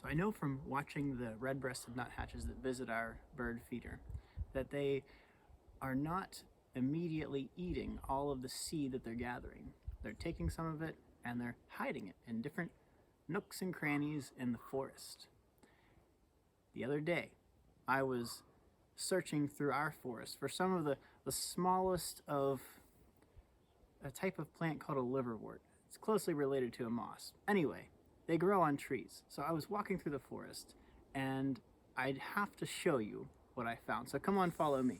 So I know from watching the red-breasted nuthatches that visit our bird feeder that they are not immediately eating all of the seed that they're gathering. They're taking some of it and they're hiding it in different nooks and crannies in the forest. The other day, I was searching through our forest for some of the smallest of a type of plant called a liverwort. It's closely related to a moss. Anyway, they grow on trees. So I was walking through the forest and I'd have to show you what I found. So come on, follow me.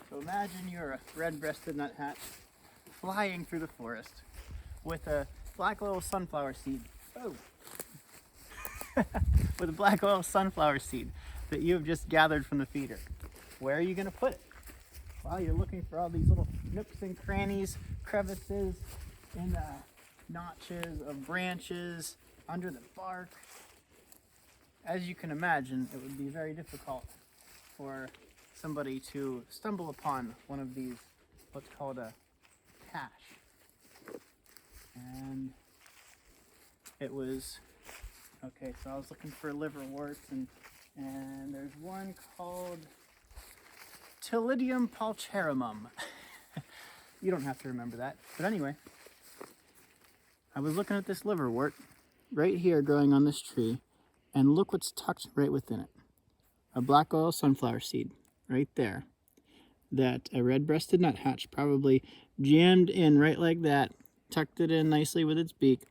So imagine you're a red-breasted nuthatch flying through the forest with a black oil sunflower seed. Oh! With a black oil sunflower seed that you have just gathered from the feeder. Where are you going to put it? Well, you're looking for all these little nooks and crannies, crevices, in the notches of branches, under the bark. As you can imagine, it would be very difficult for somebody to stumble upon one of these, what's called a cache. And it was, okay, so I was looking for liverworts, and there's one called Tillidium palcharimum. You don't have to remember that. But anyway, I was looking at this liverwort right here growing on this tree, and look what's tucked right within it. A black oil sunflower seed right there that a red-breasted nuthatch probably jammed in right like that, tucked it in nicely with its beak,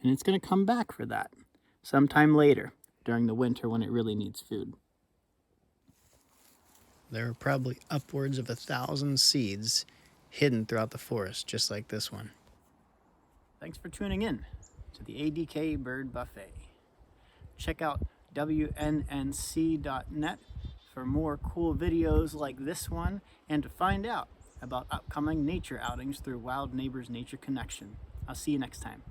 and it's going to come back for that sometime later during the winter when it really needs food. There are probably upwards of 1,000 seeds hidden throughout the forest, just like this one. Thanks for tuning in to the ADK Bird Buffet. Check out WNNC.net for more cool videos like this one and to find out about upcoming nature outings through Wild Neighbors Nature Connection. I'll see you next time.